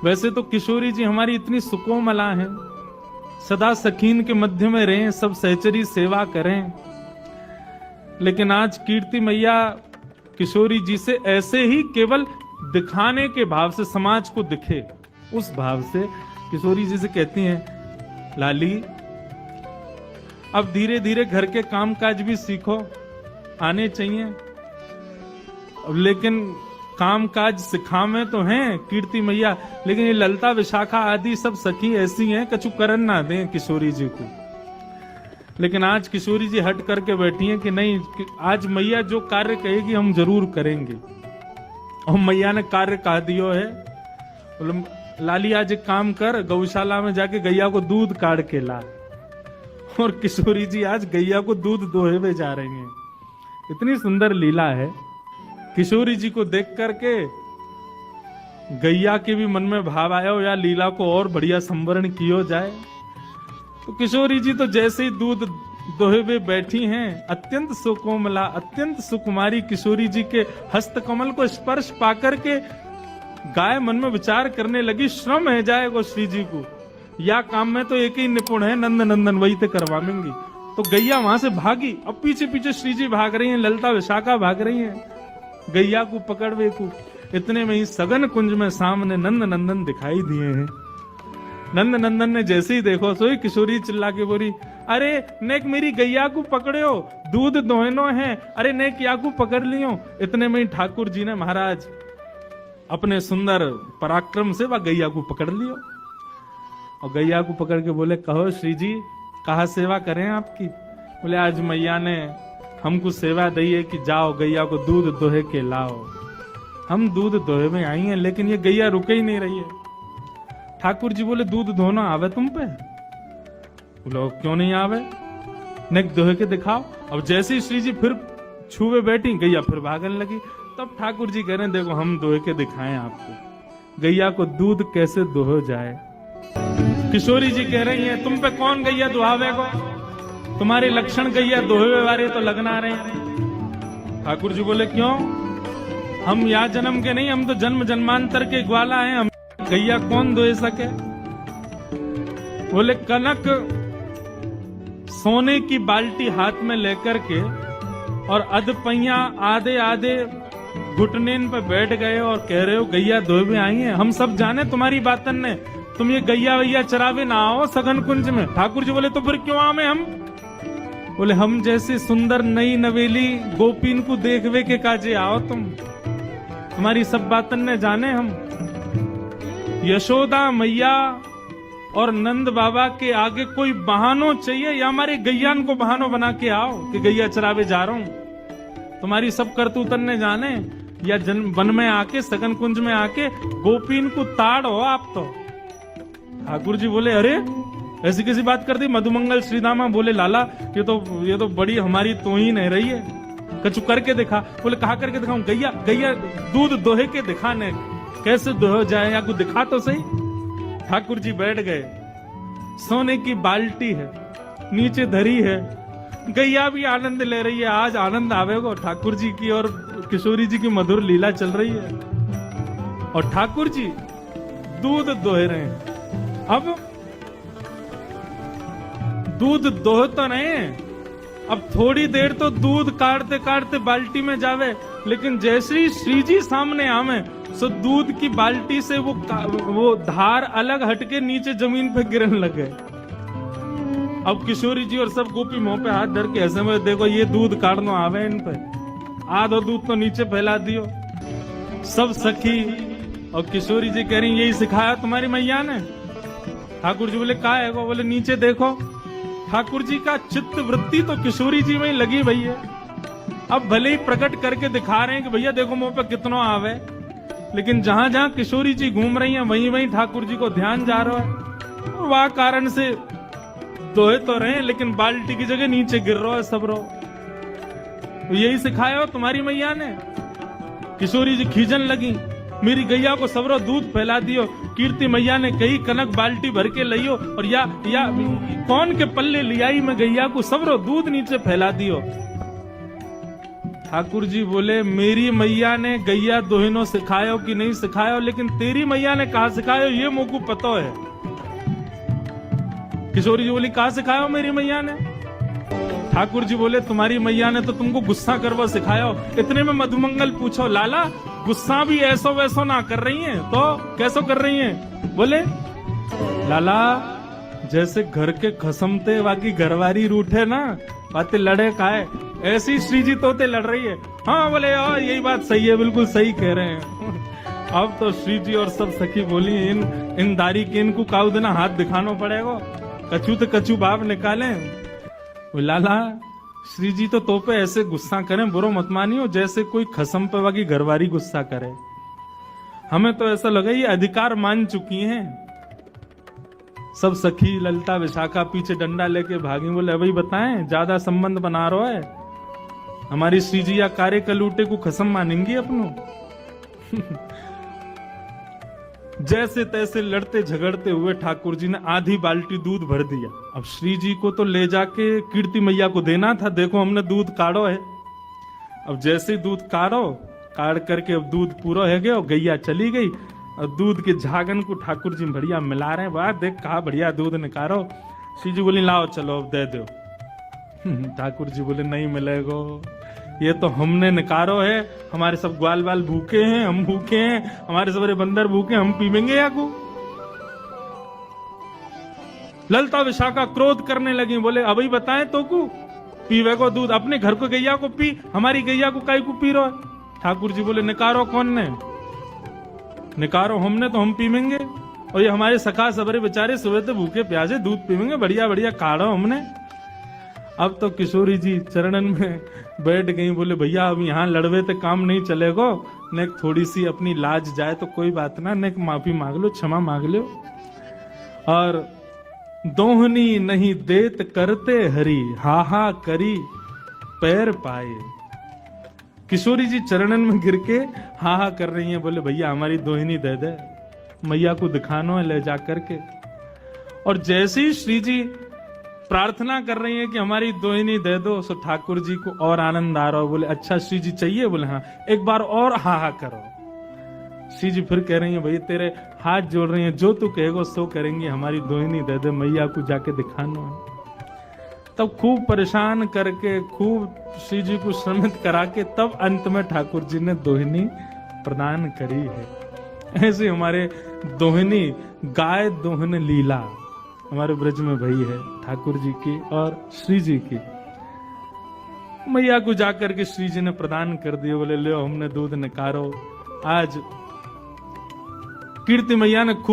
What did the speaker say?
वैसे तो किशोरी जी हमारी इतनी सुकोमला हैं, सदा सखीन के मध्य में रहें, सब सहचरी सेवा करें, लेकिन आज कीर्ति मैया किशोरी जी से ऐसे ही केवल दिखाने के भाव से, समाज को दिखे उस भाव से किशोरी जी से कहती हैं, लाली अब धीरे धीरे घर के काम काज भी सीखो, आने चाहिए, लेकिन काम काज सिखावे तो हैं कीर्ति मैया, लेकिन ये ललता विशाखा आदि सब सखी ऐसी हैं कछु करन ना दें किशोरी जी को। लेकिन आज किशोरी जी हट करके बैठी हैं कि नहीं, आज मैया जो कार्य कहेगी हम जरूर करेंगे। और मैया ने कार्य कह दियो है, लाली आज एक काम कर, गौशाला में जाके गैया को दूध काट के ला। और किशोरी जी आज गैया को दूध दोहे हुए जा रही हैं। इतनी सुंदर लीला है। किशोरी जी को देख करके गैया के भी मन में भाव आया हो या लीला को और बढ़िया संवरण किया जाए। तो किशोरी जी तो जैसे ही दूध दोहे हुए बैठी हैं, अत्यंत सुकोमला, अत्यंत सुकुमारी किशोरी जी के हस्त कमल को स्पर्श पाकर के गाय मन में विचार करने लगी, श्रम है जाएगा श्री जी को, या काम में तो एक ही निपुण है, नंद नंदन वही तो करवाएंगी। तो गैया वहां से भागी, अब पीछे पीछे श्री जी भाग रही हैं, ललता विशाखा भाग रही हैं गैया को पकड़वे को। इतने में ही सघन कुंज में सामने नंद नंदन दिखाई दिए हैं। नंद नंदन ने जैसे ही देखो सोई किशोरी चिल्ला के बोली, अरे नेक मेरी गैया को पकड़ो, दूध दोहनो है, अरे नेक या को पकड़ लियो। इतने में ही ठाकुर जी ने महाराज अपने सुंदर पराक्रम से वह गैया को पकड़ लियो और गैया को पकड़ के बोले, कहो श्री जी कहा सेवा करें आपकी। बोले आज मैया ने हमको सेवा दी है कि जाओ गैया को दूध दोहे के लाओ। हम दूध दोहे में आई हैं, लेकिन ये गैया रुके ही नहीं रही है। ठाकुर जी बोले दूध धोना आवे तुम पे? बोलो क्यों नहीं आवे, नेक दोहे के दिखाओ। अब जैसे ही श्री जी फिर छुए बैठी, गैया फिर भागने लगी। तब ठाकुर जी कह रहे हैं, देखो हम दोहे के दिखाएं आपको, गैया को दूध कैसे दोहो जाए। किशोरी जी कह रही हैं, तुम पे कौन गैया दुहावे को, तुम्हारे लक्षण गैया दोहे वाले तो लगना रहे हैं। ठाकुर जी बोले क्यों, हम या जन्म के नहीं, हम तो जन्म जन्मांतर के ग्वाला हैं, हम गैया कौन दोहे सके। बोले कनक सोने की बाल्टी हाथ में लेकर के और अधपैया आधे आधे घुटनेन पे बैठ गए और कह रहे हो गैया दोहे में आई हैं। हम सब जाने तुम्हारी बातन ने, तुम ये गैया वैया चरावे ना आओ सघन कुंज में। ठाकुर जी बोले तो फिर क्यों आवे हम। बोले हम जैसे सुंदर नई नवेली गोपीन को देखवे के काजे आओ तुम, तुम्हारी सब बातन ने जाने हम। यशोदा मैया और नंद बाबा के आगे कोई बहानो चाहिए या हमारे गैयान को बहानो बना के आओ कि गैया चरावे जा रहा हूं। तुम्हारी सब करतूतन ने जाने, या वन में आके सघन कुंज में आके गोपीन को ताड़ो आप तो। ठाकुर जी बोले अरे ऐसी कैसी बात कर दी। मधुमंगल श्रीदामा बोले लाला ये तो बड़ी हमारी तोहीन है रही है, कछु करके दिखा। बोले कहा करके दिखाऊं, गैया गैया दूध दोहे के दिखाने, कैसे दोहे जाए या कुछ दिखा तो सही। ठाकुर जी बैठ गए, सोने की बाल्टी है नीचे धरी है, गैया भी आनंद ले रही है। आज आनंद आवेगा ठाकुर जी की और किशोरी जी की मधुर लीला चल रही है और ठाकुर जी दूध दोहे रहे हैं। अब दूध दोह तो नहीं, अब थोड़ी देर तो दूध काटते काटते बाल्टी में जावे, लेकिन जैसे ही श्री जी सामने आवे सो दूध की बाल्टी से वो धार अलग हटके नीचे जमीन पे गिरने लगे। अब किशोरी जी और सब गोपी मुंह पे हाथ धर के ऐसे में, देखो ये दूध काटना आवे इन पे, आधो दूध तो नीचे फैला दियो। सब सखी और किशोरी जी कह रही यही सिखाया तुम्हारी मैया ने। ठाकुर जी बोले का है वो। बोले नीचे देखो। ठाकुर जी का चित्त वृत्ति तो किशोरी जी में ही लगी भैया। अब भले ही प्रकट करके दिखा रहे हैं कि भैया देखो मुंह पे कितना आवे, लेकिन जहां जहां किशोरी जी घूम रही हैं वहीं वहीं ठाकुर जी को ध्यान जा रहा है। और वह कारण से दोहे तो रहे लेकिन बाल्टी की जगह नीचे गिर रहा है सब रो। तो यही सिखाया हो तुम्हारी मैया ने। किशोरी जी खींचन लगी, मेरी गैया को सबरो दूध फैला दियो। कीर्ति मैया ने कही कनक बाल्टी भर के लियो और या कौन के पल्ले लियाई में गैया को सबरो दूध नीचे फैला दियो। ठाकुर जी बोले मेरी मैया ने गैया दोहिनो सिखायो कि नहीं सिखायो, लेकिन तेरी मैया ने कहा सिखायो ये मुझको पता है। किशोरी जी बोली कहा सिखायो मेरी मैया ने? ठाकुर जी बोले तुम्हारी मैया ने तो तुमको गुस्सा करवा सिखायो। इतने में मधुमंगल पूछो लाला गुस्सा भी ऐसो वैसो ना कर रही हैं तो कैसो कर रही हैं? बोले लाला जैसे घर के खसमते बाकी घरवारी रूठे ना बातें लड़े काहे, ऐसी श्री जी तोते लड़ रही है। हाँ बोले यही बात सही है, बिल्कुल सही कह रहे हैं। अब तो श्री जी और सब सखी बोली इन दारी के इनको काउ देना हाथ दिखाना पड़ेगा, कछू तो कछू बाप निकाले। लाला श्री जी तो पे ऐसे गुस्सा करें बुरो मत मानियो जैसे कोई खसम पे वाकी घरवारी गुस्सा करे। हमें तो ऐसा लगा ये अधिकार मान चुकी हैं। सब सखी ललिता विशाखा पीछे डंडा लेके भागी। बोले भाई बताएं ज्यादा संबंध बना रहा है, हमारी श्री जी या कार्य कलूटे को खसम मानेंगी अपनों। जैसे तैसे लड़ते झगड़ते हुए ठाकुर जी ने आधी बाल्टी दूध भर दिया। अब श्री जी को तो ले जाके कीर्ति मैया को देना था। देखो हमने दूध काढ़ो है। अब जैसे दूध काढ़ करके अब दूध पूरा है गया, गैया चली गई और दूध के झागन को ठाकुर जी बढ़िया मिला रहे हैं। वाह देख कहा बढ़िया दूध निकालो। श्री जी बोली लाओ चलो अब दे दो। ठाकुर जी बोले नहीं मिलेगो, ये तो हमने निकारो है, हमारे सब ग्वाल बाल भूखे हैं, हम भूखे हैं, हमारे सबरे बंदर भूखे, हम पीवेंगे या को? ललिता विशाखा क्रोध करने लगी। बोले अभी बताएं तो को पीवे को दूध, अपने घर को गैया को पी, हमारी गैया को काई को पी रहा है? ठाकुर जी बोले निकारो कौन ने? निकारो हमने तो हम पीवेंगे, और ये हमारे सखा सबरे बेचारे सुबह तो भूखे प्यासे दूध पीवेंगे, बढ़िया बढ़िया काढ़ो हमने। अब तो किशोरी जी चरणन में बैठ गई। बोले भैया अब यहाँ लड़वे तो काम नहीं चलेगो, ने थोड़ी सी अपनी लाज जाए तो कोई बात ना, ने माफी मांग लो, क्षमा मांग लो। और दोहनी नहीं देत करते हरी, हा करी पैर पाए। किशोरी जी चरणन में गिर के हा कर रही हैं। बोले भैया हमारी दोहिनी दे दे, मैया को दिखानो है ले जा करके। और जैसे ही श्री जी प्रार्थना कर रही है कि हमारी दोहिनी दे दो, सो ठाकुर जी को और आनंद आ रहा हो। बोले अच्छा श्री जी चाहिए? बोले हाँ, एक बार और हा करो। श्री जी फिर कह रही है भाई तेरे हाथ जोड़ रही हैं, जो तू कहेगो सो करेंगे, हमारी दोहिनी दे दे, मैया को जाके दिखाना है। तब खूब परेशान करके खूब श्री जी को श्रमित करा के तब अंत में ठाकुर जी ने दोहिनी प्रदान करी है। ऐसे हमारे दोहिनी गाय दोहन लीला हमारे ब्रज में भई है ठाकुर जी की और श्री जी की। मैया को जाकर के श्री जी ने प्रदान कर दिए। बोले ले हमने दूध निकारो। आज कीर्ति मैया ने खूब